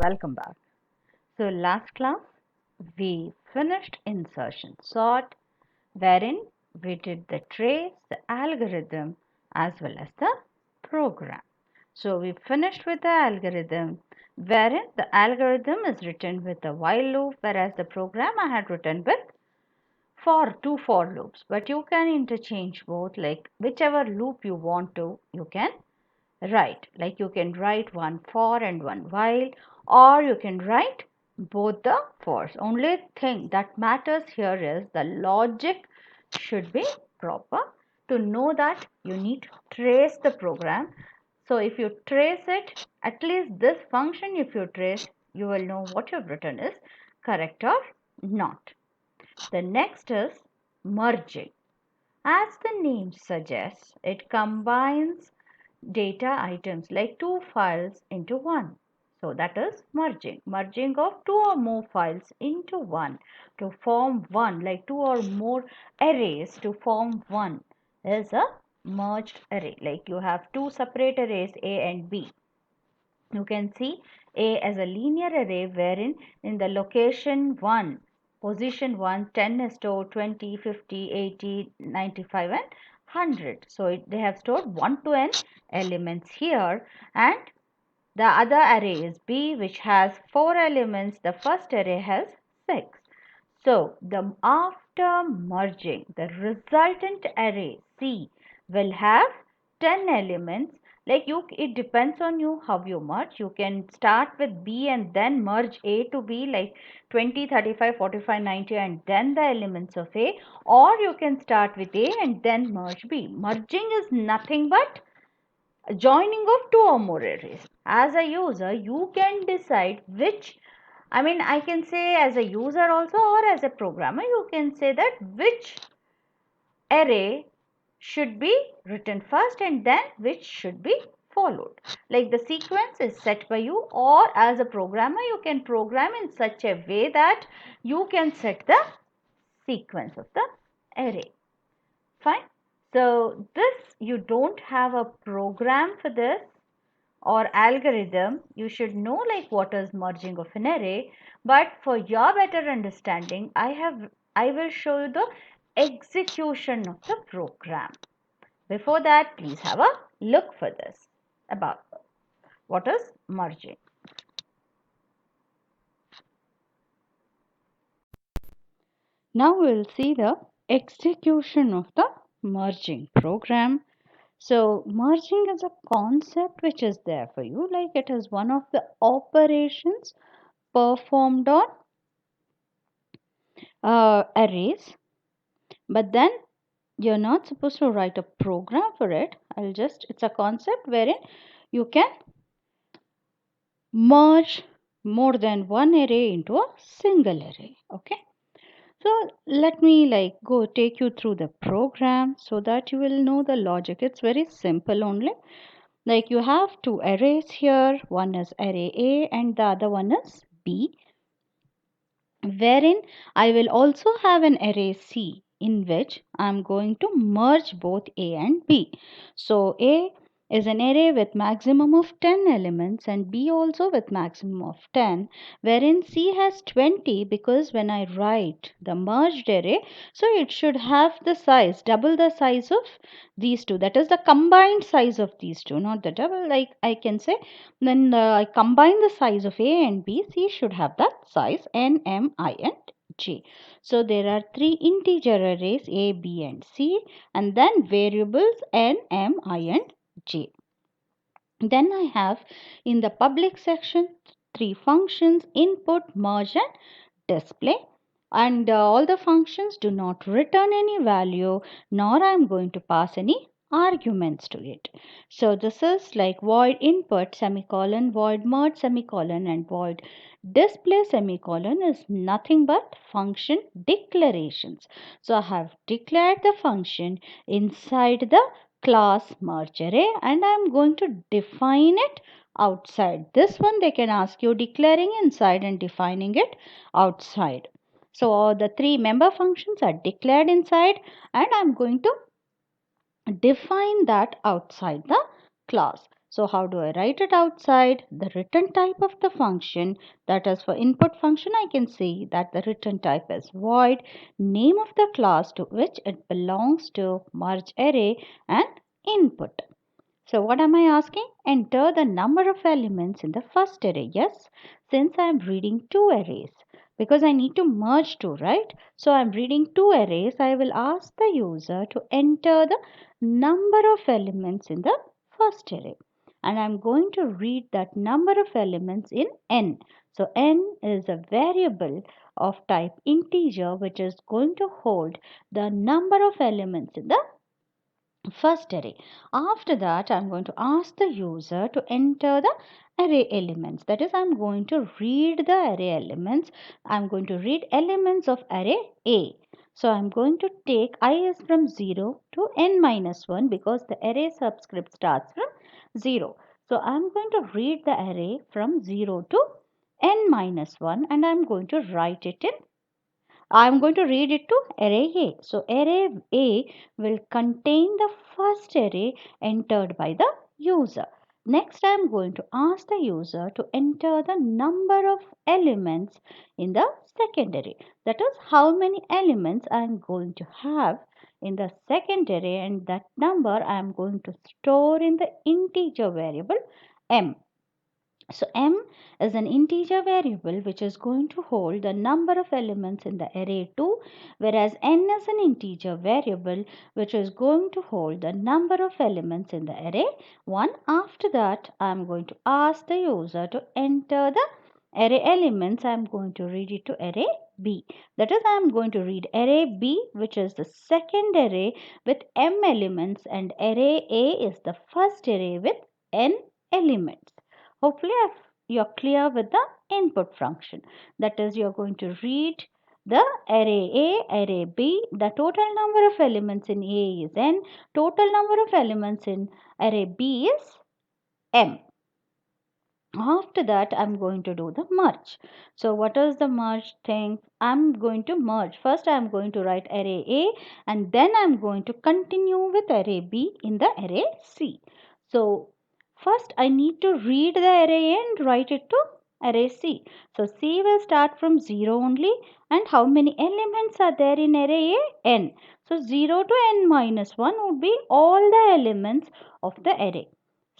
welcome back. So last class we finished insertion sort wherein we did the trace, the algorithm as well as the program. So we finished with the algorithm wherein the algorithm is written with a while loop, whereas the program I had written with two for loops. But you can interchange both, like whichever loop you want to, you can write. Like you can write one for and one while, or you can write both the fors. Only thing that matters here is the logic should be proper. To know that, you need to trace the program. So if you trace it, at least this function, if you trace, you will know what you've written is correct or not. The next is merging. As the name suggests, it combines data items like two files into one. So that is merging. Merging of two or more files into one to form one, like two or more arrays to form one is a merged array. Like you have two separate arrays A and B. You can see A as a linear array wherein in the location 1, position 1, 10 is stored, 20, 50, 80, 95 and 100. So they have stored 1 to n elements here, and the other array is B, which has 4 elements. The first array has 6. So after merging, the resultant array C will have 10 elements. Like it depends on you how you merge. You can start with B and then merge A to B, like 20, 35, 45, 90 and then the elements of A, or you can start with A and then merge B. Merging is nothing but joining of two or more arrays. As a user, you can decide which, I can say as a user also, or as a programmer, you can say that which array should be written first and then which should be followed. Like the sequence is set by you, or as a programmer, you can program in such a way that you can set the sequence of the array. Fine. So this, you don't have a program for this or algorithm. You should know like what is merging of an array, but for your better understanding, I will show you the execution of the program. Before that, please have a look for this about what is merging. Now we will see the execution of the merging program. So merging is a concept which is there for you, like it is one of the operations performed on arrays, but then you're not supposed to write a program for it. It's a concept wherein you can merge more than one array into a single array. Okay. So let me go take you through the program so that you will know the logic. It's very simple only. Like you have two arrays here. One is array A and the other one is B, wherein I will also have an array C in which I am going to merge both A and B. So A is an array with maximum of 10 elements and B also with maximum of 10, wherein C has 20, because when I write the merged array, so it should have the size, double the size of these two. That is the combined size of these two, not the double. Like I can say, then I combine the size of A and B, C should have that size N, M, I and J. So there are three integer arrays A, B and C, and then variables N, M, I and J. Then I have in the public section three functions: input, merge and display. And all the functions do not return any value, nor I am going to pass any arguments to it. So this is like void input semicolon, void merge semicolon, and void display semicolon is nothing but function declarations. So I have declared the function inside the class merge array and I am going to define it outside. This one they can ask you declaring inside and defining it outside. So the three member functions are declared inside and I'm going to define that outside the class. So how do I write it outside? The return type of the function, that is for input function, I can see that the return type is void, name of the class to which it belongs to, merge array and input. So what am I asking? Enter the number of elements in the first array. Yes, since I am reading two arrays, because I need to merge two, right? So I am reading two arrays. I will ask the user to enter the number of elements in the first array. And I'm going to read that number of elements in n. So n is a variable of type integer which is going to hold the number of elements in the first array. After that, I'm going to ask the user to enter the array elements. That is, I'm going to read the array elements. I'm going to read elements of array A. So I'm going to take I is from 0 to n minus 1 because the array subscript starts from 0. So I'm going to read the array from 0 to n minus 1 and I'm going to write it in I'm going to read it to array A. So array A will contain the first array entered by the user. Next, I am going to ask the user to enter the number of elements in the second array. That is how many elements I am going to have in the second array, and that number I am going to store in the integer variable m. So m is an integer variable which is going to hold the number of elements in the array 2, whereas n is an integer variable which is going to hold the number of elements in the array 1. After that, I am going to ask the user to enter the array elements. I am going to read it to array B. That is, I am going to read array B, which is the second array with m elements, and array A is the first array with n elements. Hopefully you're clear with the input function. That is, you're going to read the array A, array B. The total number of elements in A is n. Total number of elements in array B is m. After that, I'm going to do the merge. So what is the merge thing? I'm going to merge. First, I'm going to write array A and then I'm going to continue with array B in the array C. So first, I need to read the array A and write it to array C. So C will start from 0 only. And how many elements are there in array A? N. So 0 to n minus 1 would be all the elements of the array.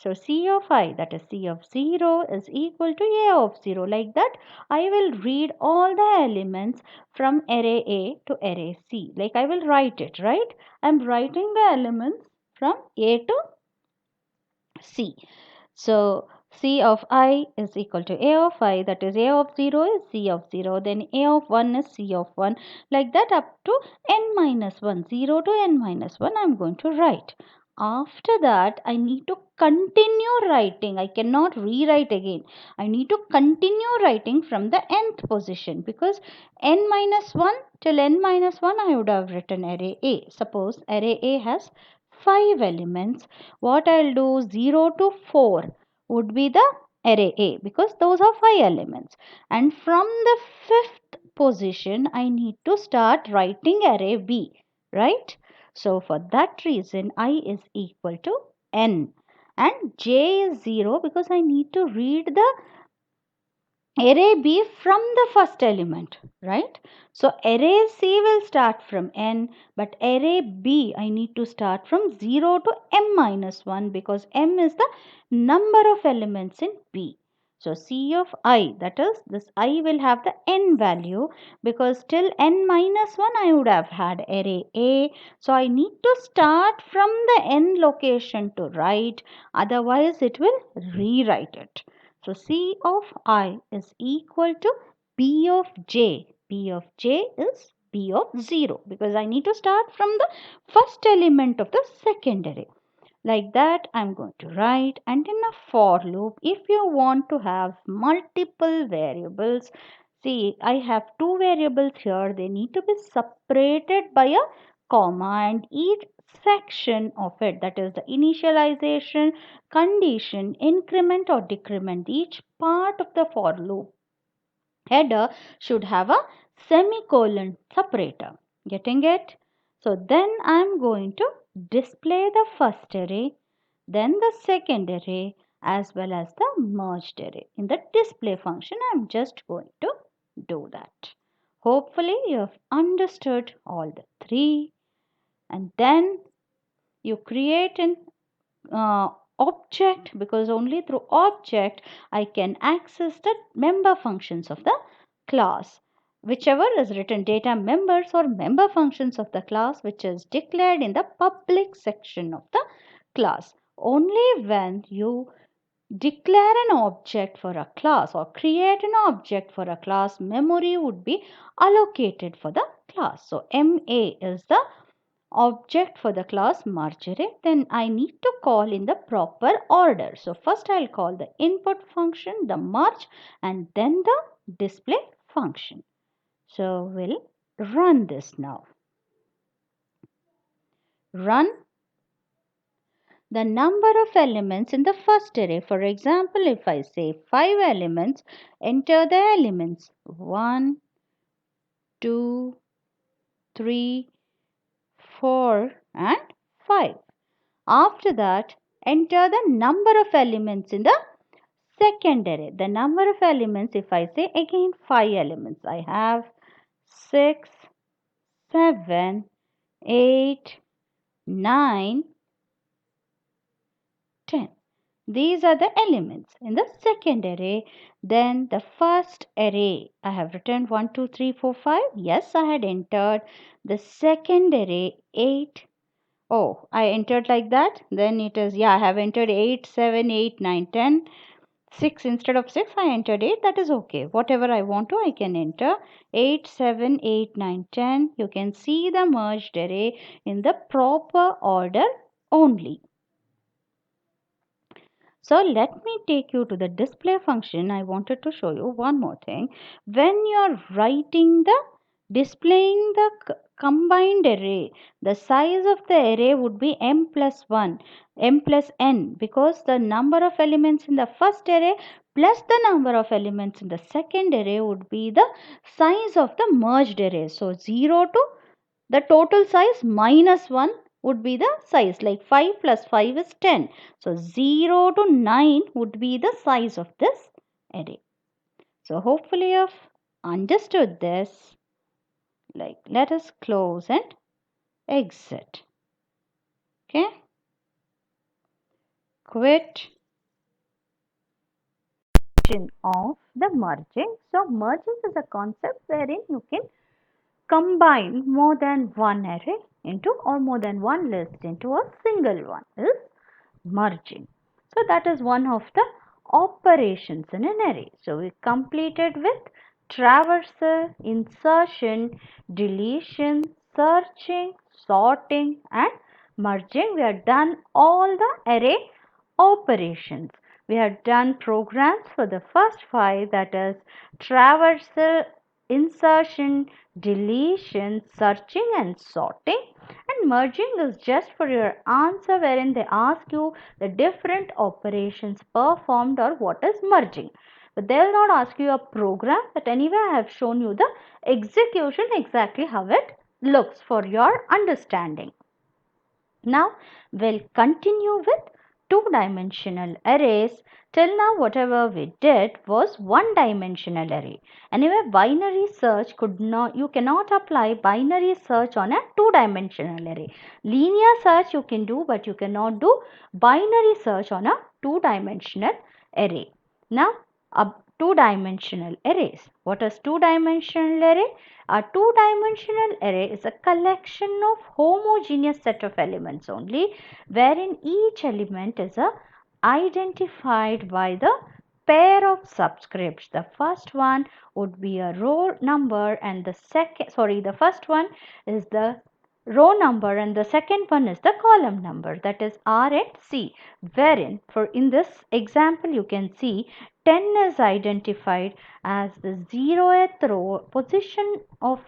So C of I, that is C of 0, is equal to A of 0. Like that, I will read all the elements from array A to array C. Like I will write it, right? I am writing the elements from A to C. So C of I is equal to A of I, that is A of 0 is C of 0, then A of 1 is C of 1, like that up to n minus 1, 0 to n minus 1 I am going to write. After that, I need to continue writing. I cannot rewrite again. I need to continue writing from the nth position because n minus 1 till n minus 1 I would have written array A. Suppose array A has 5 elements. What I'll do 0 to 4 would be the array A because those are 5 elements. And from the 5th position, I need to start writing array B, right? So for that reason, I is equal to n and j is 0 because I need to read the array B from the first element, right? So array C will start from n, but array B I need to start from 0 to m minus 1 because m is the number of elements in B. So C of I, that is, this I will have the n value because till n minus 1 I would have had array A. So I need to start from the n location to write, otherwise it will rewrite it. So C of I is equal to B of J. B of J is B of 0 because I need to start from the first element of the second array. Like that, I'm going to write. And in a for loop, if you want to have multiple variables, see, I have two variables here. They need to be separated by a comma, and each section of it, that is the initialization, condition, increment or decrement, each part of the for loop header should have a semicolon separator. Getting it? So then I'm going to display the first array, then the second array, as well as the merged array. In the display function, I'm just going to do that. Hopefully you have understood all the three, and then you create an object, because only through object I can access the member functions of the class, whichever is written, data members or member functions of the class, which is declared in the public section of the class. Only when you declare an object for a class or create an object for a class, memory would be allocated for the class. So MA is the object for the class merge array. Then I need to call in the proper order. So first I'll call the input function, the merge, and then the display function. So we'll run this now. Run the number of elements in the first array. For example, if I say 5 elements, enter the elements 1, 2, 3, 4 and 5. After that, enter the number of elements in the second array. The number of elements, if I say again 5 elements, I have 6, 7, 8, 9, 10. These are the elements in the second array. Then the first array, I have written 1, 2, 3, 4, 5. Yes, I had entered the second array 8. Oh, I entered like that. Then it is, yeah, I have entered 8, 7, 8, 9, 10. 6 instead of 6, I entered 8. That is okay. Whatever I want to, I can enter 8, 7, 8, 9, 10. You can see the merged array in the proper order only. So let me take you to the display function. I wanted to show you one more thing. When you are writing the displaying the combined array, the size of the array would be m plus 1, m plus n, because the number of elements in the first array plus the number of elements in the second array would be the size of the merged array. So 0 to the total size minus 1 would be the size, like 5 plus 5 is 10. So 0 to 9 would be the size of this array. So hopefully you've understood this. Like, let us close and exit. Okay. Quit of the merging. So merging is a concept wherein you can combine more than one array into, or more than one list into a single one, is merging. So that is one of the operations in an array. So we completed with traversal, insertion, deletion, searching, sorting and merging. We have done all the array operations. We have done programs for the first 5, that is traversal, insertion, deletion, searching and sorting. And merging is just for your answer, wherein they ask you the different operations performed or what is merging. But they will not ask you a program, but anyway I have shown you the execution, exactly how it looks for your understanding. Now we'll continue with two-dimensional arrays. Till now whatever we did was one-dimensional array. Anyway, binary search you cannot apply binary search on a two-dimensional array. Linear search you can do, but you cannot do binary search on a two-dimensional array. Now two-dimensional arrays. What is two-dimensional array? A two-dimensional array is a collection of homogeneous set of elements only, wherein each element is identified by the pair of subscripts. The first one would be a row number and the first one is the row number and the second one is the column number, that is R and C, wherein for in this example you can see 10 is identified as the 0th row. Position of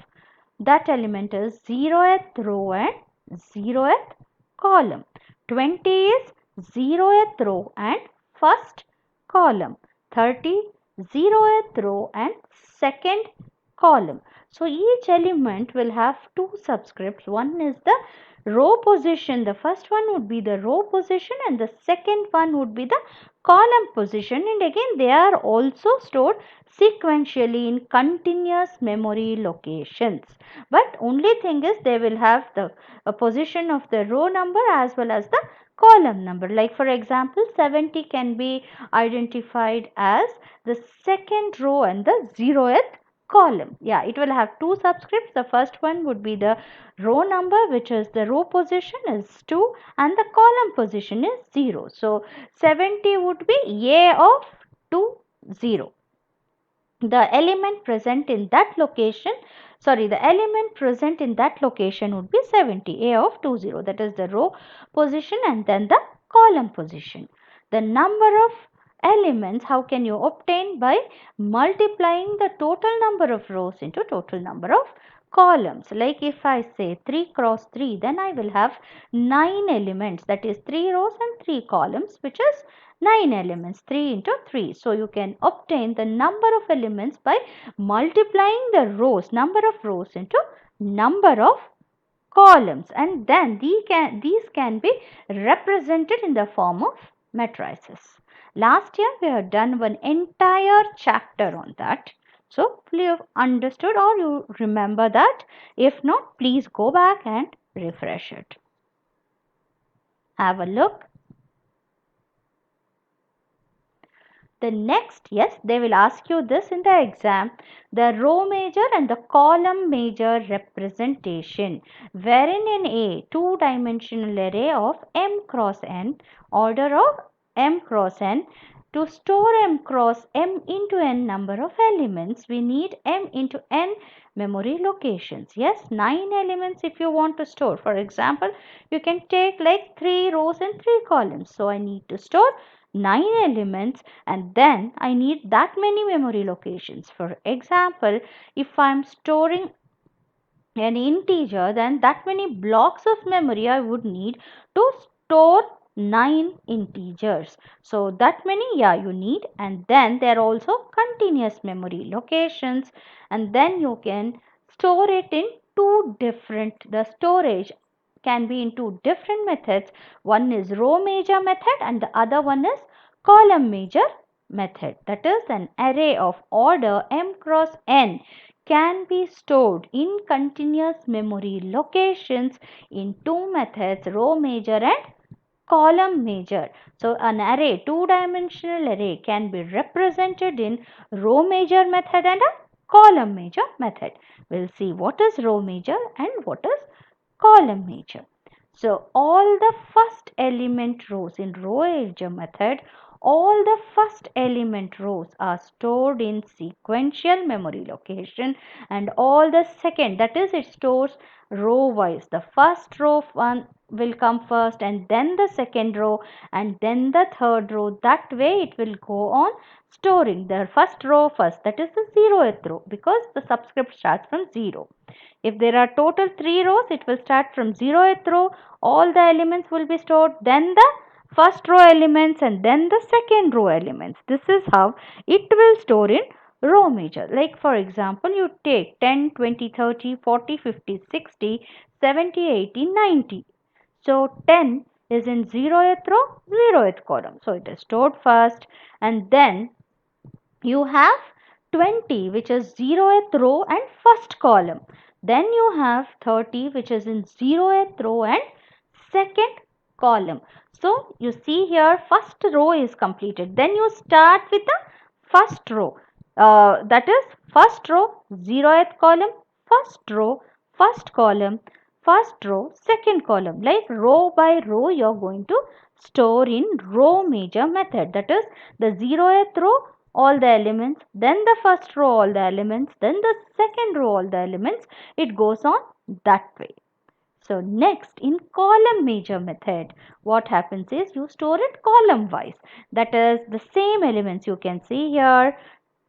that element is 0th row and 0th column. 20 is 0th row and first column. 30 0th row and second column. So each element will have two subscripts. One is the row position. The first one would be the row position and the second one would be the column position, and again they are also stored sequentially in continuous memory locations. But only thing is they will have the position of the row number as well as the column number. Like for example, 70 can be identified as the second row and the 0th column. Yeah, it will have two subscripts. The first one would be the row number, which is the row position is 2 and the column position is 0. So 70 would be A of 2 0. The element present in that location, the element present in that location would be 70, A of 2 0. That is the row position and then the column position. The number of elements, how can you obtain? By multiplying the total number of rows into total number of columns. Like if I say 3 cross 3, then I will have 9 elements, that is 3 rows and 3 columns, which is 9 elements, 3 into 3. So you can obtain the number of elements by multiplying the rows, number of rows into number of columns, and then these can be represented in the form of matrices. Last year we have done one entire chapter on that. So you have understood or you remember that. If not, please go back and refresh it. Have a look. The next, yes, they will ask you this in the exam, the row major and the column major representation, wherein in A, two-dimensional array of m cross n, order of m cross n, to store m cross m into n number of elements, we need m into n memory locations. Yes, 9 elements if you want to store. For example, you can take like 3 rows and 3 columns. So I need to store 9 elements and then I need that many memory locations. For example, if I am storing an integer, then that many blocks of memory I would need to store 9 integers. So that many, yeah, you need, and then there are also continuous memory locations, and then you can store it in two different, the storage can be in two different methods. One is row major method and the other one is column major method. That is, an array of order m cross n can be stored in continuous memory locations in two methods, row major and column major. So an array, two-dimensional array can be represented in row major method and a column major method. We'll see what is row major and what is column major. So all the first element rows in row major method, all the first element rows are stored in sequential memory location, and all the second, that is, it stores row wise. The first row one will come first and then the second row and then the third row. That way it will go on storing the first row first, that is the 0th row, because the subscript starts from 0. If there are total 3 rows, it will start from 0th row, all the elements will be stored, then the first row elements and then the second row elements. This is how it will store in row major. Like for example, you take 10, 20, 30, 40, 50, 60, 70, 80, 90. So 10 is in 0th row, 0th column. So it is stored first, and then you have 20 which is 0th row and first column. Then you have 30 which is in 0th row and second column. So you see here first row is completed. Then you start with the first row. That is first row, 0th column, first row, first column, first row, second column. Like row by row you are going to store in row major method. That is the 0th row all the elements, then the first row all the elements, then the second row all the elements. It goes on that way. So next, in column major method, what happens is you store it column wise. That is the same elements you can see here.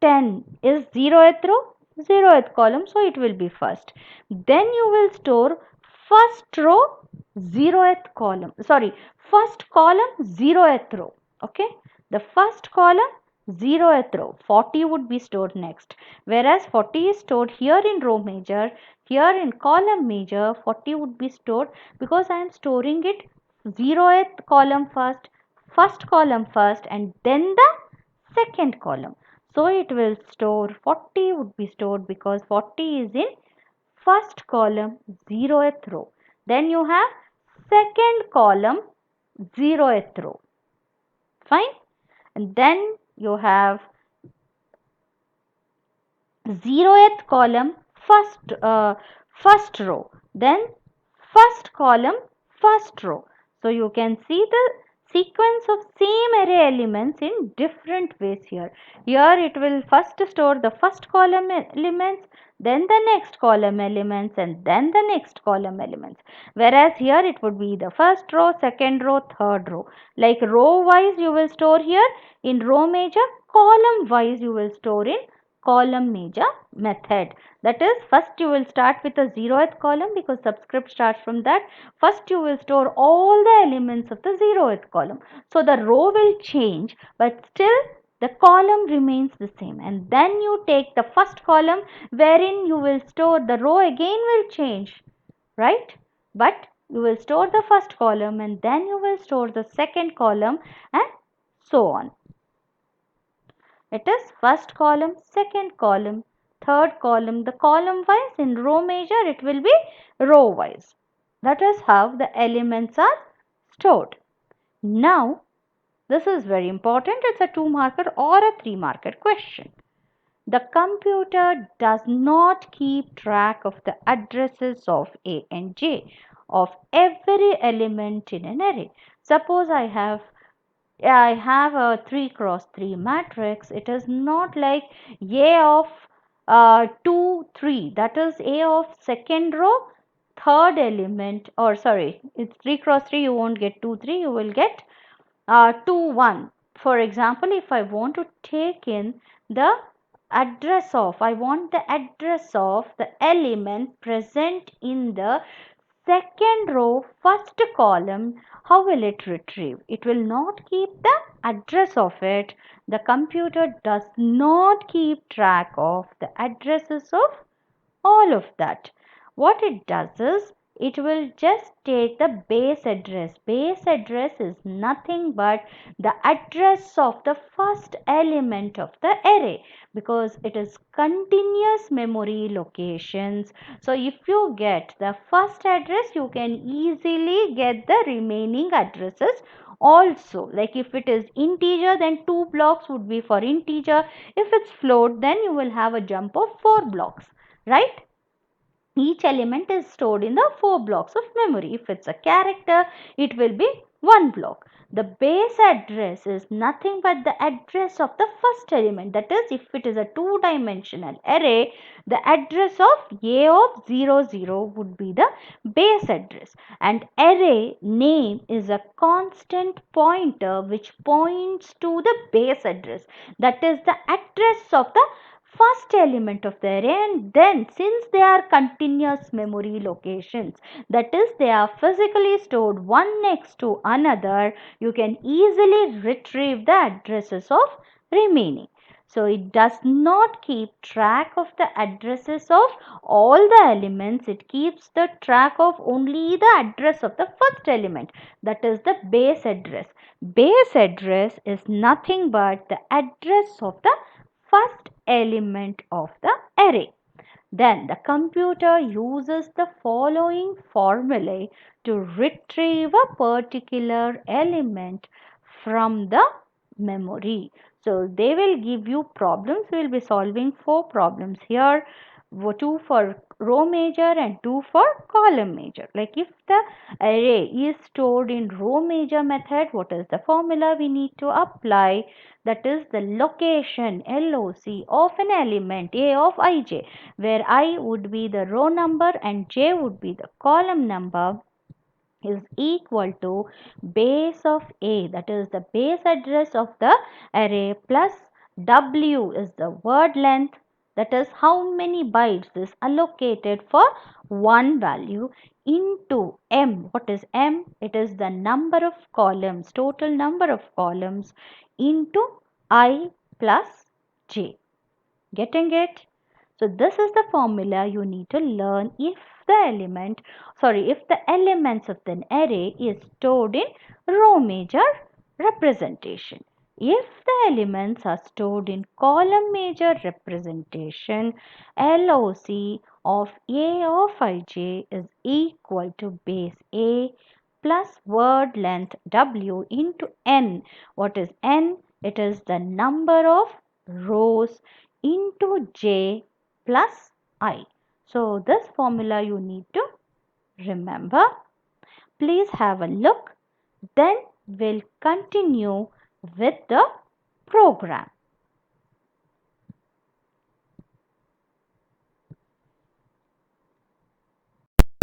10 is 0th row, 0th column, so it will be first. Then you will store first row, 0th column. Sorry, first column, 0th row. Okay, the first column, zeroth row. 40 would be stored next. Whereas 40 is stored here in row major, here in column major, 40 would be stored because I am storing it zeroth column first column first, and then the second column. So it will store 40 would be stored because 40 is in first column zeroth row. Then you have second column zeroth row. Fine. And then you have zeroth column first row, then first column first row. So you can see the sequence of same array elements in different ways here. Here it will first store the first column elements, then the next column elements, and then the next column elements. Whereas here it would be the first row, second row, third row. Like row wise you will store here in row major, column wise you will store in column major method. That is, first you will start with a zeroth column because subscript starts from that. First you will store all the elements of the zeroth column. So the row will change, but still the column remains the same. And then you take the first column wherein you will store the row again will change, right? But you will store the first column and then you will store the second column and so on. It is first column, second column, third column. The column wise in row major it will be row wise. That is how the elements are stored. Now this is very important. It's a 2-marker or a 3-marker question. The computer does not keep track of the addresses of A and J of every element in an array. Suppose I have a 3 cross 3 matrix. It is not like A of 2, 3. That is A of second row, third element, or sorry, it's 3 cross 3. You won't get 2, 3. You will get 2, 1. For example, if I want to take in the I want the address of the element present in the second row first column, how will it retrieve? It will not keep the address of it. The computer does not keep track of the addresses of all of that. What it does is it will just take the base address. Base address is nothing but the address of the first element of the array because it is continuous memory locations. So if you get the first address, you can easily get the remaining addresses also. Like if it is integer, then 2 blocks would be for integer. If it's float, then you will have a jump of 4 blocks, right? Each element is stored in the 4 blocks of memory. If it's a character, it will be 1 block. The base address is nothing but the address of the first element. That is, if it is a 2-dimensional array, the address of A of 0, 0 would be the base address. And array name is a constant pointer which points to the base address. That is the address of the first element of the array. And then since they are continuous memory locations, that is they are physically stored one next to another, you can easily retrieve the addresses of remaining. So it does not keep track of the addresses of all the elements. It keeps the track of only the address of the first element, that is the base address. Base address is nothing but the address of the first element of the array. Then the computer uses the following formulae to retrieve a particular element from the memory. So they will give you problems. We will be solving 4 problems here. 2 for row major and 2 for column major. Like if the array is stored in row major method, what is the formula we need to apply? That is the location LOC of an element A of ij, where I would be the row number and j would be the column number, is equal to base of A, that is the base address of the array, plus W is the word length, that is how many bytes is allocated for one value, into M. What is M? It is the number of columns, total number of columns, into I, plus j. Getting it? So this is the formula you need to learn if the elements of an array is stored in row major representation. If the elements are stored in column major representation, LOC of A of ij is equal to base A plus word length W into n. What is n? It is the number of rows into j plus I. So this formula you need to remember. Please have a look. Then we'll continue with the program.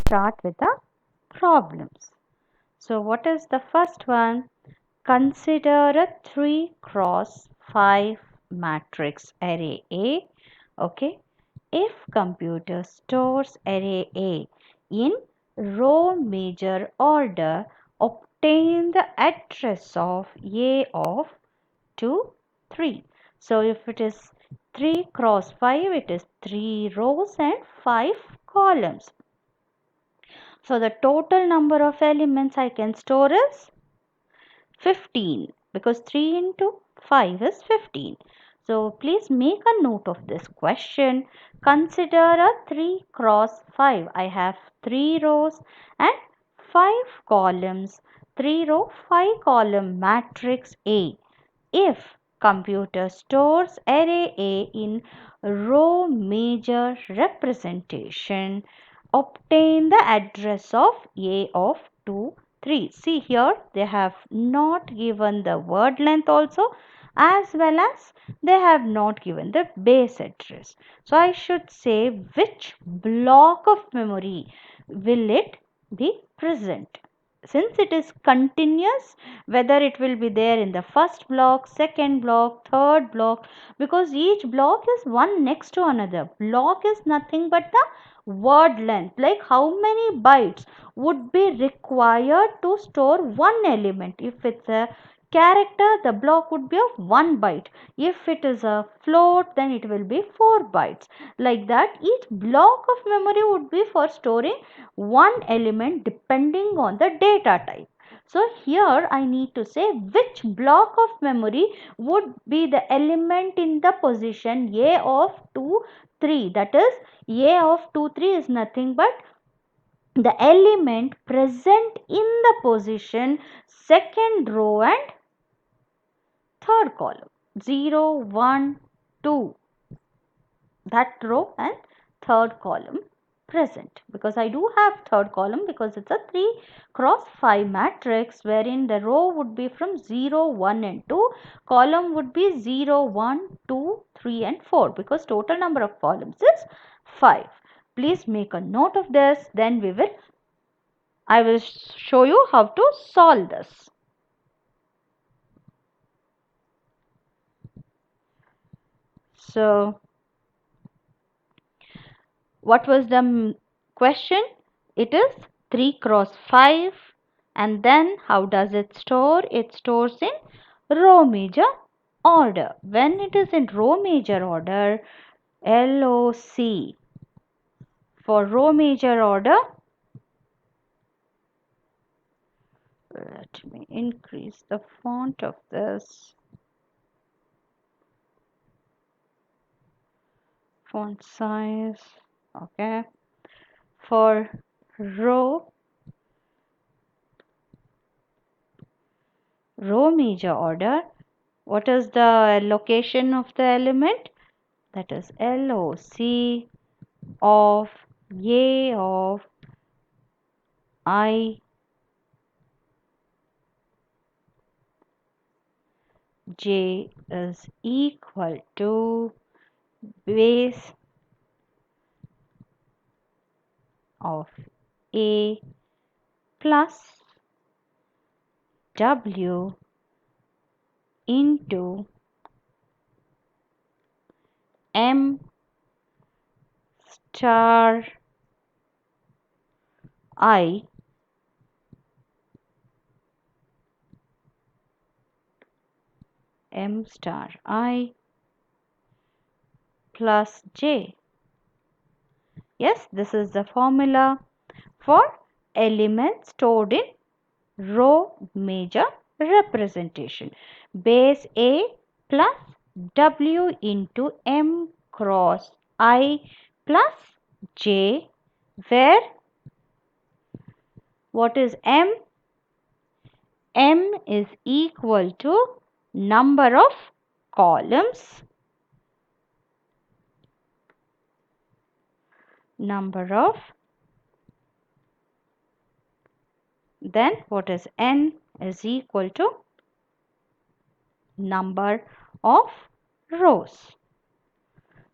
Start with the problems. So what is the first one? Consider a 3 cross 5 matrix array A. Okay. If computer stores array A in row major order, obtain the address of A of 2, 3. So if it is 3 cross 5, it is 3 rows and 5 columns. So the total number of elements I can store is 15 because 3 into 5 is 15. So please make a note of this question. Consider a 3 cross 5. I have 3 rows and 5 columns. 3 row 5 column matrix A. If computer stores array A in row major representation, obtain the address of A of 2, 3. See here, they have not given the word length also, as well as they have not given the base address. So I should say which block of memory will it be present. Since it is continuous, whether it will be there in the first block, second block, third block, because each block is one next to another. Block is nothing but the word length, like how many bytes would be required to store one element. If it's a character, the block would be of 1 byte. If it is a float, then it will be 4 bytes. Like that, each block of memory would be for storing one element depending on the data type. So here I need to say which block of memory would be the element in the position A of 2, 3. That is, A of 2, 3 is nothing but the element present in the position second row and third column. 0, 1, 2. That row and third column present, because I do have third column because it's a 3 cross 5 matrix wherein the row would be from 0, 1 and 2, column would be 0, 1, 2, 3 and 4 because total number of columns is 5. Please make a note of this, then I will show you how to solve this. So what was the question? It is 3 cross 5, and then how does it store? It stores in row major order. When it is in row major order, LOC for row major order. Let me increase the font of this. Font size. Okay. For row major order, what is the location of the element? That is LOC of A of I j is equal to base of A plus W into M star I M star I plus j. Yes, this is the formula for elements stored in row major representation. Base A plus W into M cross I plus J, where what is M? M is equal to number of columns, then what is N is equal to number of rows.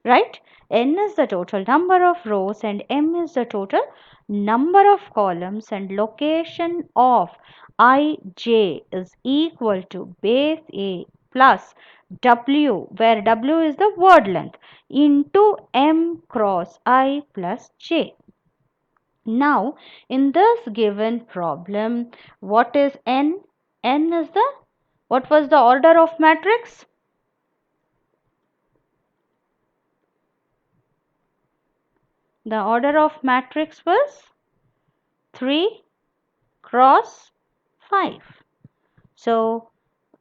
Right? N is the total number of rows and M is the total number of columns, and location of Ij is equal to base A plus W, where W is the word length, into M cross I plus J. Now in this given problem, what is N? N is the, what was the order of matrix? The order of matrix was 3 cross 5. So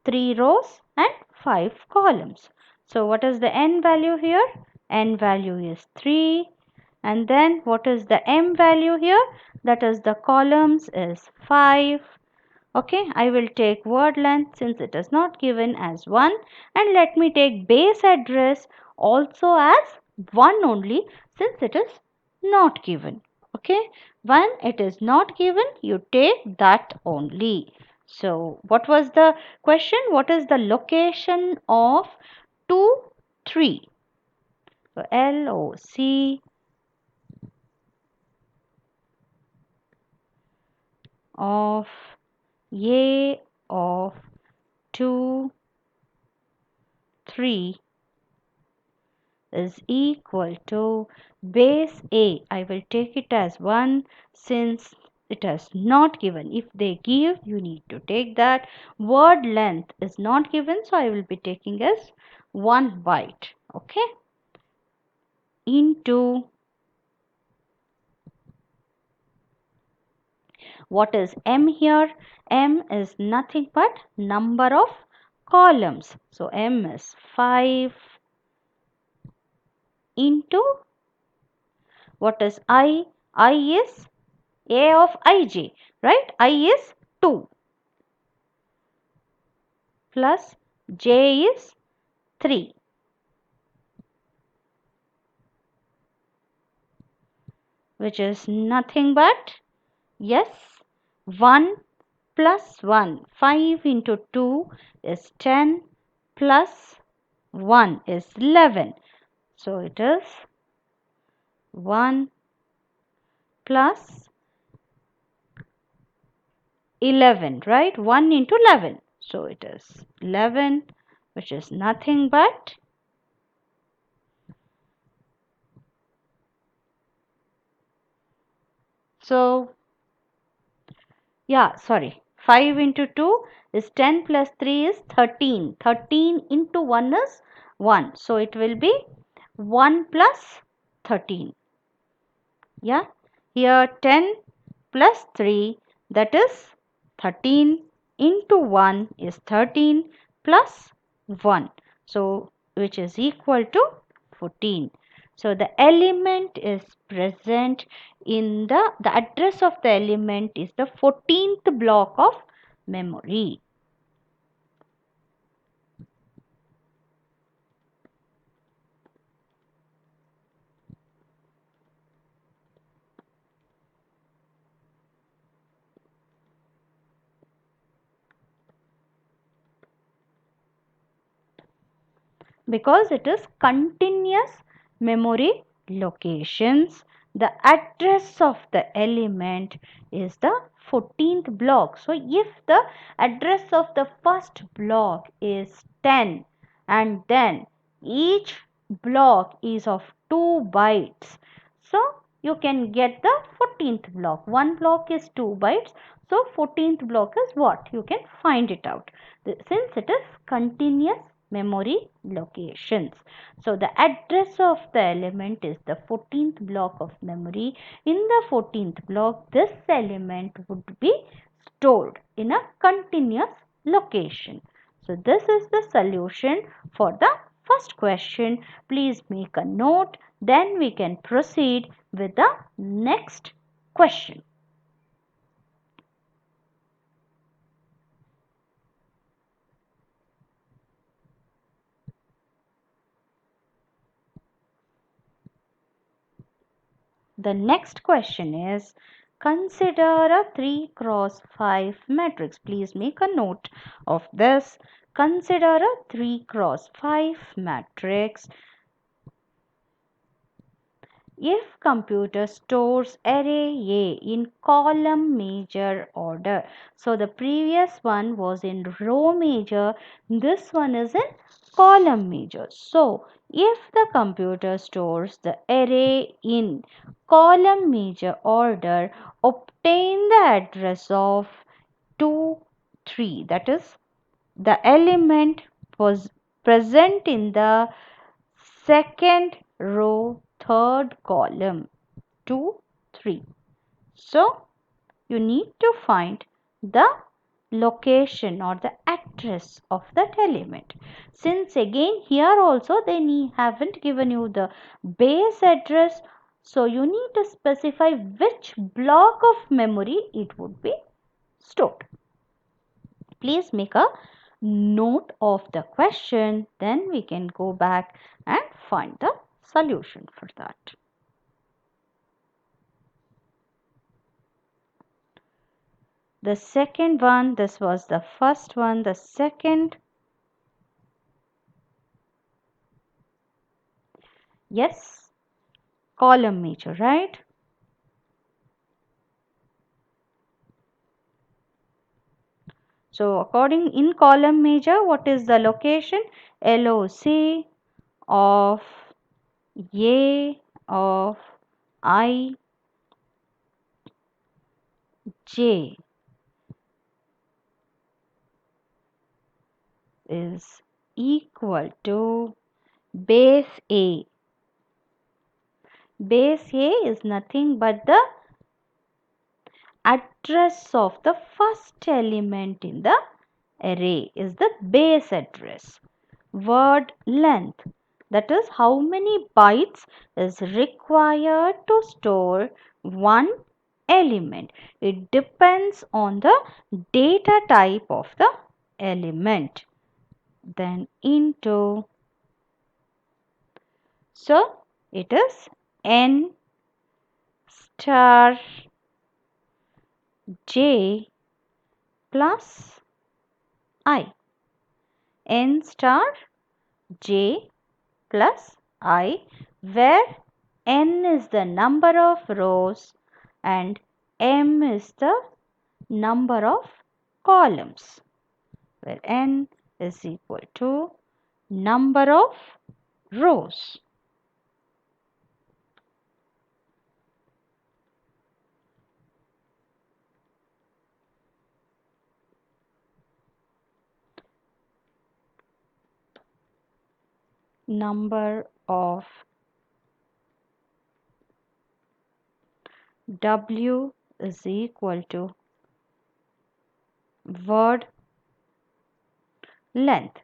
3 rows and 5 columns. So what is the n value here? N value is 3. And then what is the m value here? That is the columns is 5. Okay, I will take word length since it is not given as 1, and let me take base address also as 1 only since it is not given. Okay, when it is not given, you take that only. So what was the question? What is the location of 2, 3? So LOC of A of 2, 3 is equal to base A. I will take it as 1 since it is not given. If they give, you need to take that. Word length is not given, so I will be taking as 1 byte. Okay, into what is M here? M is nothing but number of columns. So M is 5 into what is I? I is A of ij, right? I is 2 plus j is 3, which is nothing but, yes, 1 plus 1. 5 into 2 is 10 plus 1 is 11. So it is 1 plus 11, right? 1 into 11. So it is 11, which is nothing but, so yeah, sorry, 5 into 2 is 10 plus 3 is 13. 13 into 1 is 1. So it will be 1 plus 13. Yeah, here 10 plus 3, that is 13, into 1 is 13 plus 1. So which is equal to 14. So the element is present in the address of the element is the 14th block of memory. Because it is continuous memory locations. The address of the element is the 14th block. So if the address of the first block is 10 and then each block is of 2 bytes, so you can get the 14th block. One block is 2 bytes, so 14th block is what? You can find it out. Since it is continuous memory locations. So the address of the element is the 14th block of memory. In the 14th block, this element would be stored in a continuous location. So this is the solution for the first question. Please make a note. Then we can proceed with the next question. The next question is, consider a 3 cross 5 matrix. Please make a note of this. Consider a 3 cross 5 matrix. If computer stores array A in column major order. So the previous one was in row major. This one is in column major. So if the computer stores the array in column major order, obtain the address of 2, 3. That is, the element was present in the second row, third column, 2, 3. So you need to find the location or the address of that element. Since again here also they haven't given you the base address, so you need to specify which block of memory it would be stored. Please make a note of the question, then we can go back and find the solution for that. The second one, this was the first one, the second, yes, column major, right? So according in column major, what is the location? LOC of A of I J is equal to base A. Base A is nothing but the address of the first element in the array is the base address. Word length, that is how many bytes is required to store one element. It depends on the data type of the element. Then into, so it is n star j plus I. N star j plus I, where n is the number of rows and m is the number of columns, where n is equal to number of rows. Number of W is equal to word length.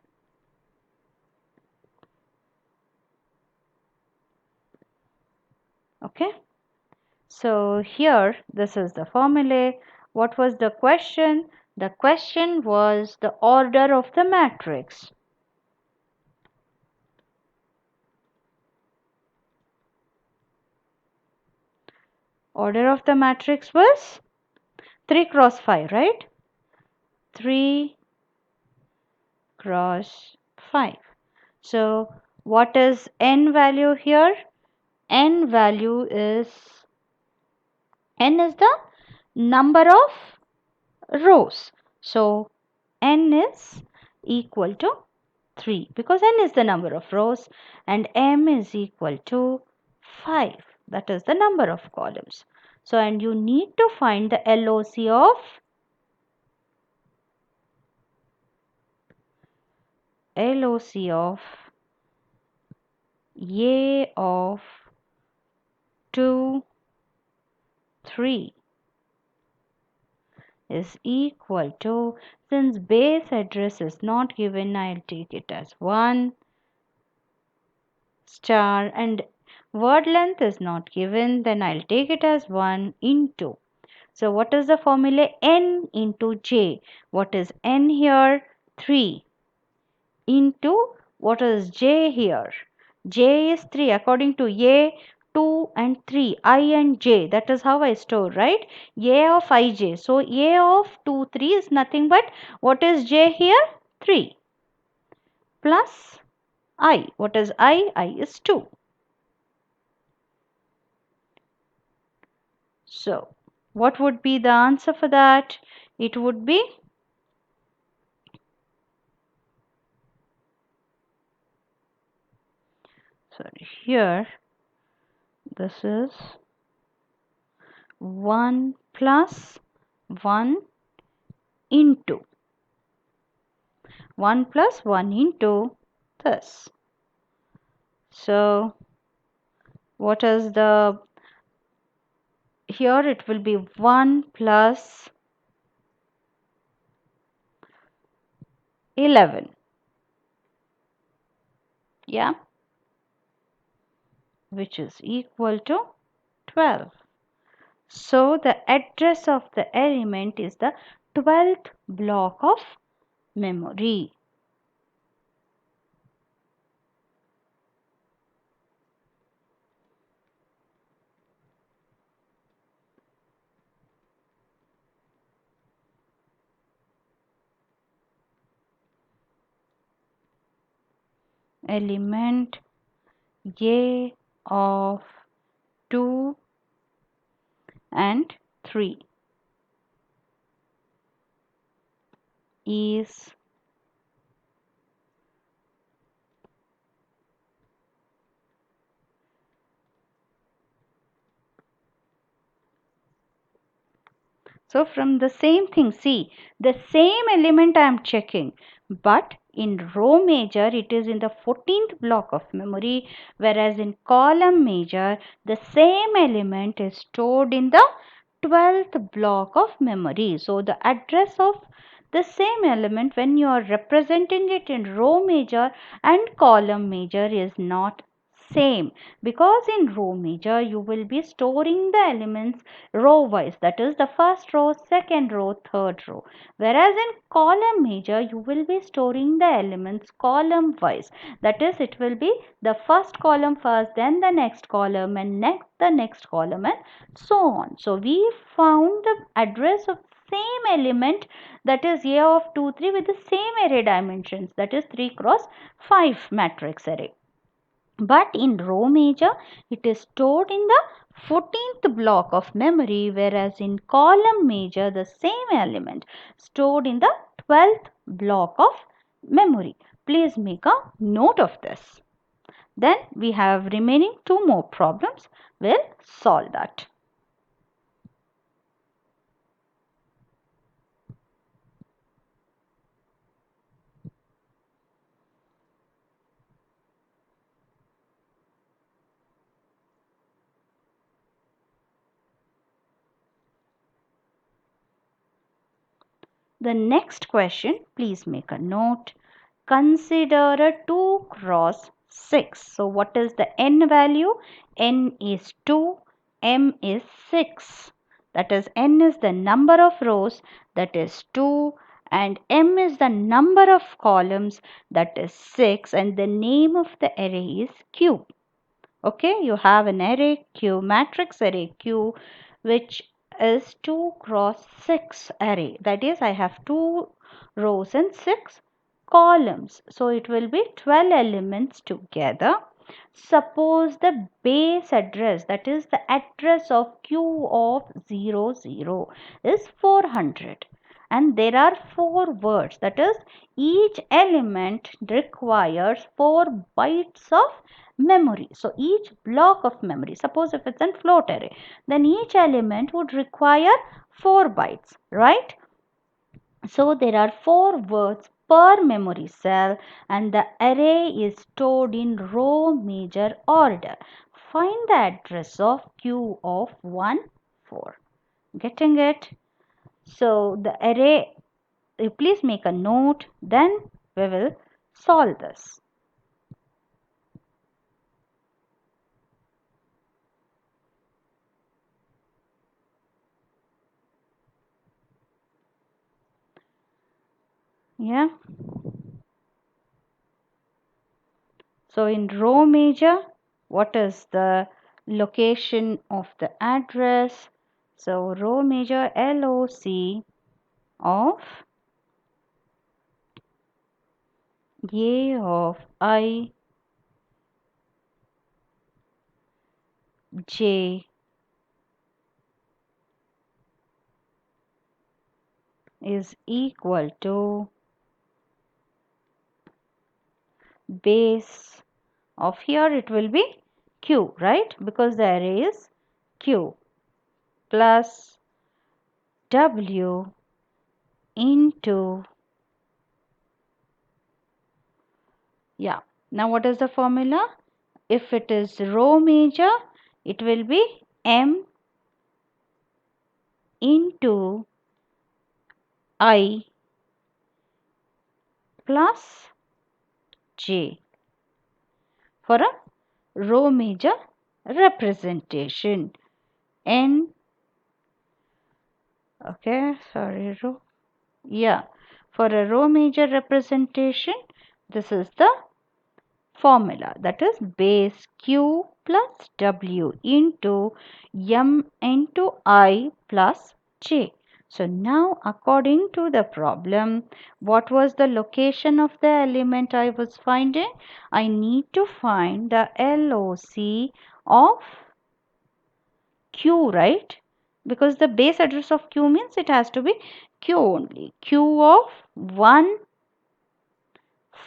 Okay. So here this is the formula. What was the question? The question was the order of the matrix. Order of the matrix was 3 cross 5, right? 3 cross 5. So what is n value here? N value is, n is the number of rows. So n is equal to 3 because n is the number of rows and m is equal to 5. That is the number of columns. So and you need to find the LOC of LOC of A of 2, 3 is equal to, since base address is not given, I'll take it as 1 star, and word length is not given, then I'll take it as 1 into. So what is the formula? N into J. What is N here? 3 into what is J here? J is 3 according to A, 2 and 3, I and J. That is how I store, right? A of IJ. So A of 2, 3 is nothing but what is J here? 3 plus I. What is I? I is 2. So what would be the answer for that? It would be, sorry, here this is 1 plus 1 into 1 plus 1 into this. So what is the, here it will be 1 plus 11, yeah, which is equal to 12. So the address of the element is the 12th block of memory. Element A of 2 and 3 is so from the same thing, see, the same element I am checking, but in row major it is in the 14th block of memory, whereas in column major the same element is stored in the 12th block of memory. So the address of the same element when you are representing it in row major and column major is not same, because in row major you will be storing the elements row wise, that is the first row, second row, third row, whereas in column major you will be storing the elements column wise, that is it will be the first column first, then the next column, and next the next column, and so on. So we found the address of same element, that is A of 2, 3 with the same array dimensions, that is 3 cross 5 matrix array. But in row major it is stored in the 14th block of memory, whereas in column major the same element stored in the 12th block of memory. Please make a note of this. Then we have remaining 2 more problems. We'll solve that. The next question, please make a note. Consider a 2 cross 6. So what is the n value? N is 2, m is 6. That is, n is the number of rows, that is 2, and m is the number of columns, that is 6, and the name of the array is Q. Okay, you have an array Q, matrix array Q, which is 2 cross 6 array. That is, I have 2 rows and 6 columns. So it will be 12 elements together. Suppose the base address, that is the address of Q of 00 is 400. And there are 4 words, that is each element requires 4 bytes of memory. So each block of memory, suppose if it's a float array, then each element would require 4 bytes, right? So there are 4 words per memory cell, and the array is stored in row major order. Find the address of Q of 1, 4. Getting it? So the array, you please make a note, then we will solve this. Yeah. So in row major, what is the location of the address? So row major LOC of A of I J is equal to base of, here it will be Q, right? Because the array is Q, plus W into, yeah. Now what is the formula? If it is row major, it will be M into I plus J for a row major representation. N, okay, sorry, row. Yeah, for a row major representation, this is the formula, that is base Q plus W into M into I plus J. So now according to the problem, what was the location of the element I was finding? I need to find the LOC of Q, right? Because the base address of Q means it has to be Q only. Q of 1,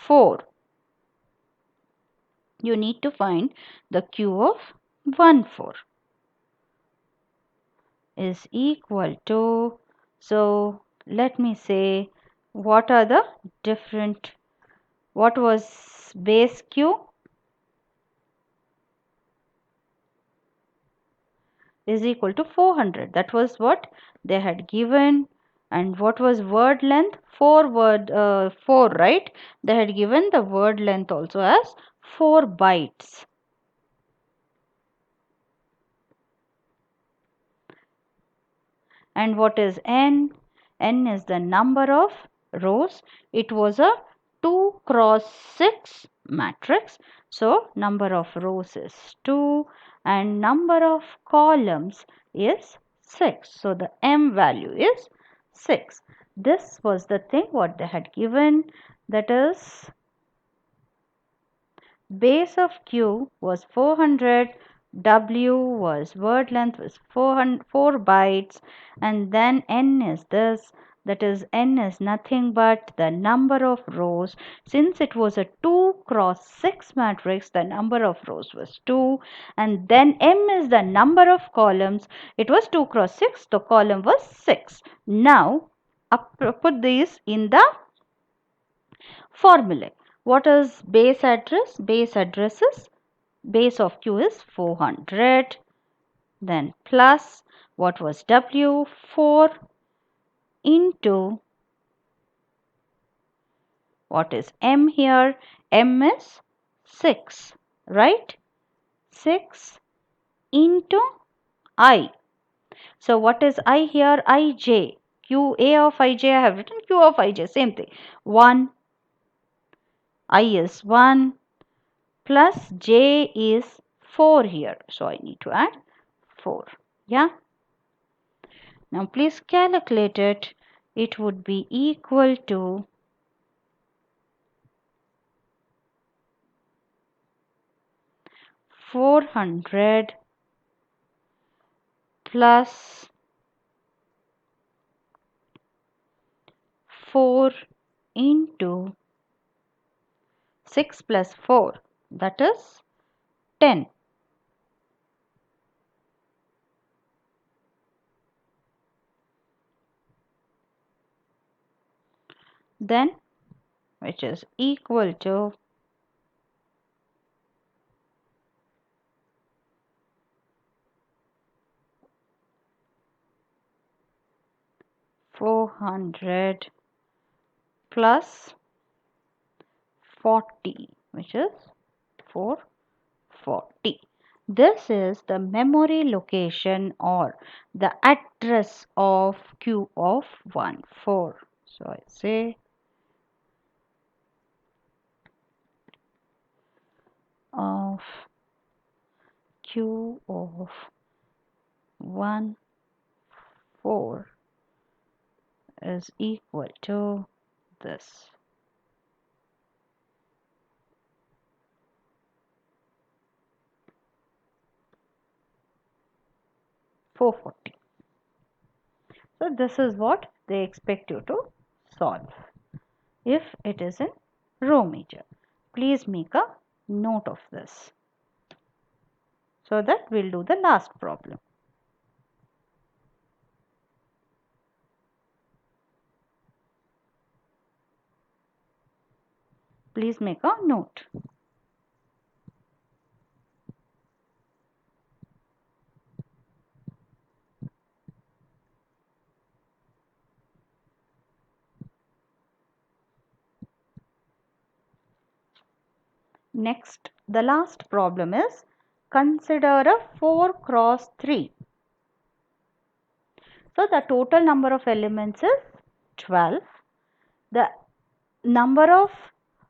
4. You need to find the Q of 1, 4 is equal to, so let me say, what are the different, what was base Q is equal to 400. That was what they had given. And what was word length? 4, right? They had given the word length also as 4 bytes. And what is n? N is the number of rows. It was a 2 cross 6 matrix. So number of rows is 2 and number of columns is 6. So the m value is 6. This was the thing what they had given, that is base of Q was 400, W was word length was 4 bytes, and then N is this, that is N is nothing but the number of rows. Since it was a 2 cross 6 matrix, the number of rows was 2, and then M is the number of columns. It was 2 cross 6, the column was 6. Now put these in the formula. What is base address? Base address is, base of Q is 400, then plus what was W, 4 into what is M here? M is 6, right? 6 into I. So what is I here? IJ. Q A of IJ, I have written Q of IJ, same thing. 1, I is 1, plus J is 4 here. So I need to add 4. Yeah. Now please calculate it. It would be equal to 400 plus 4 into 6 plus 4, that is 10. Then which is equal to 400 plus 40, which is 440. This is the memory location or the address of Q of 14. So I say of Q of 14 is equal to this. 440. So this is what they expect you to solve if it is in row major. Please make a note of this so that we'll do the last problem. Please make a note. Next, the last problem is consider a 4 cross 3. So the total number of elements is 12. The number of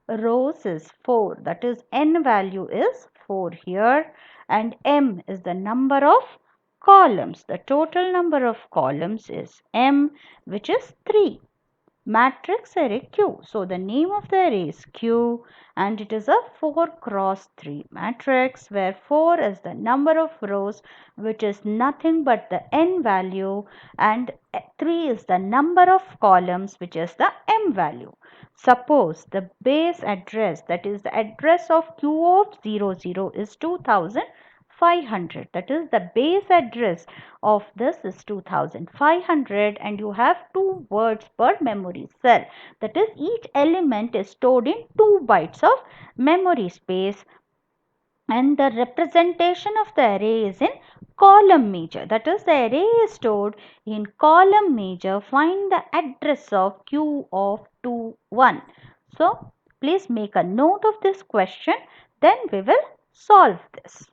rows is 4, that is n value is 4 here, and m is the number of columns. The total number of columns is m, which is 3. Matrix array Q. So the name of the array is Q, and it is a 4 cross 3 matrix where 4 is the number of rows, which is nothing but the n value, and 3 is the number of columns, which is the m value. Suppose the base address, that is the address of Q of 00 is 2500. That is the base address of this is 2500, and you have 2 words per memory cell. That is each element is stored in 2 bytes of memory space, and the representation of the array is in column major. That is the array is stored in column major. Find the address of Q of 21. So please make a note of this question, then we will solve this.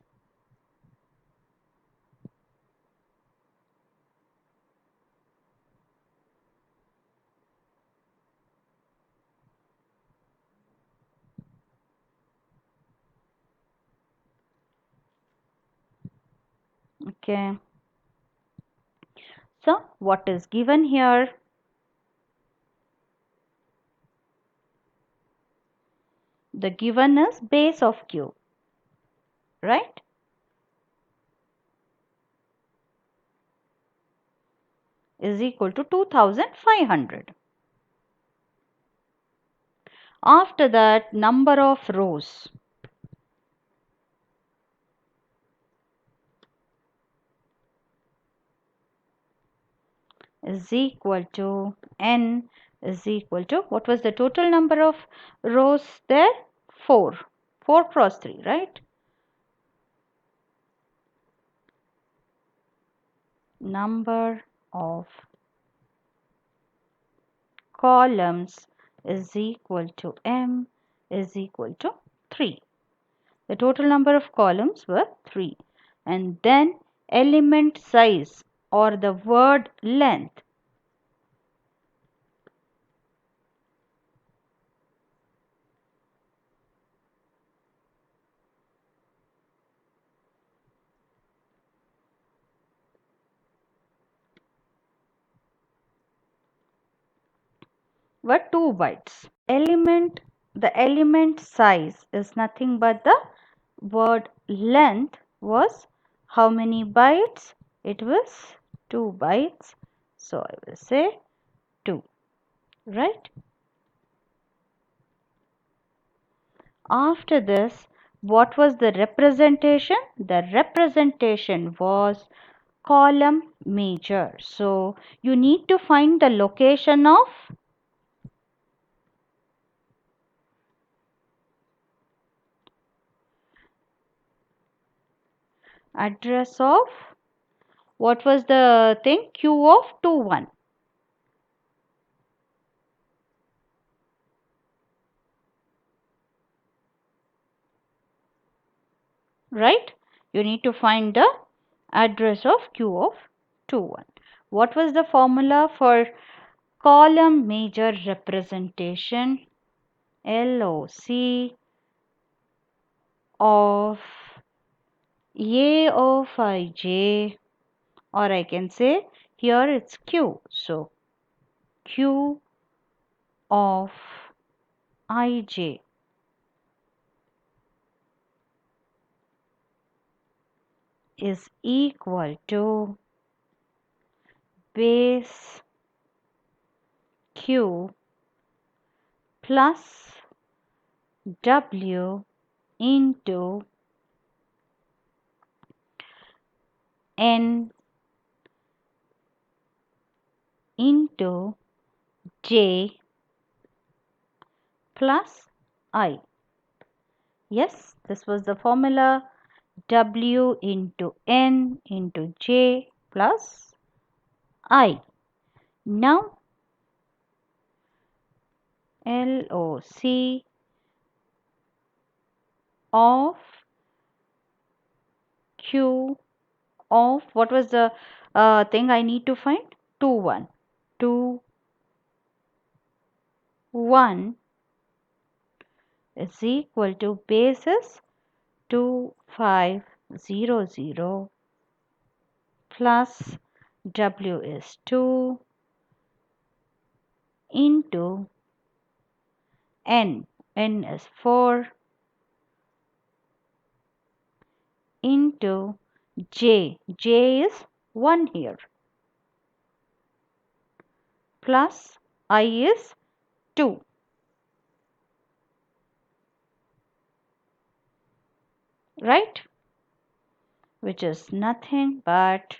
Okay. So what is given here? The given is base of Q, right? Is equal to 2500. After that, number of rows is equal to n is equal to, what was the total number of rows there? 4. 4 cross 3, right? Number of columns is equal to m is equal to 3. The total number of columns were 3. And then element size or the word length were 2 bytes. The element size is nothing but the word length was how many bytes? It was 2 bytes. So I will say 2, right? After this, what was the representation? The representation was column major. So you need to find the location of Address of, what was the thing? Q of 2, 1. Right? You need to find the address of Q of 2, 1. What was the formula for column major representation? LOC of A of ij, or I can say here it's Q. So Q of ij is equal to base Q plus W into N into J plus I. Yes, this was the formula, W into N into J plus I. Now LOC of Q of, what was the thing I need to find? 2, 1. 2, 1 is equal to basis 2500 plus W is 2 into N. N is 4 into J. J is 1 here. Plus I is 2. Right? Which is nothing but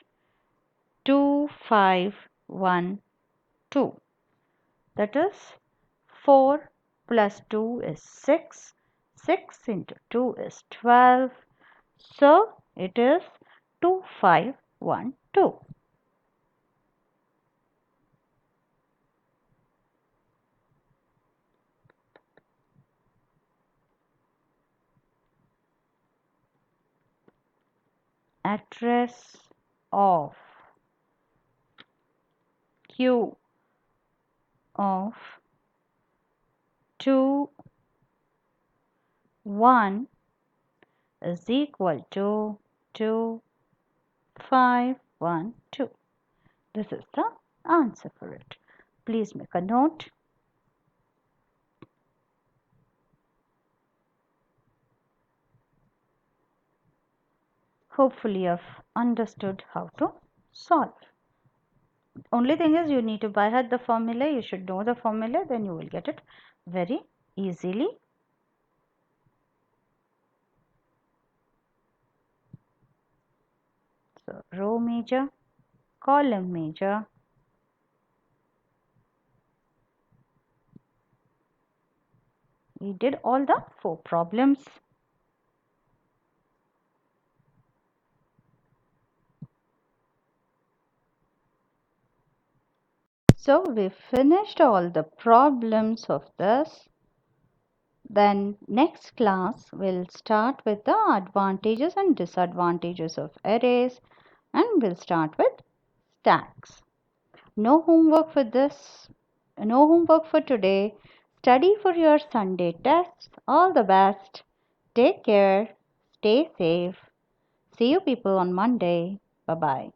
2512. That is 4 plus 2 is 6. 6 into 2 is 12. So it is 2512. Address of Q of 2, 1 is equal to 2512. This is the answer for it. Please make a note. Hopefully you've understood how to solve. Only thing is, you need to by heart the formula. You should know the formula, then you will get it very easily. So row major, column major, we did all the 4 problems. So we finished all the problems of this. Then next class we'll start with the advantages and disadvantages of arrays, and we'll start with stacks. No homework for this, no homework for today. Study for your Sunday tests. All the best. Take care. Stay safe. See you people on Monday. Bye bye.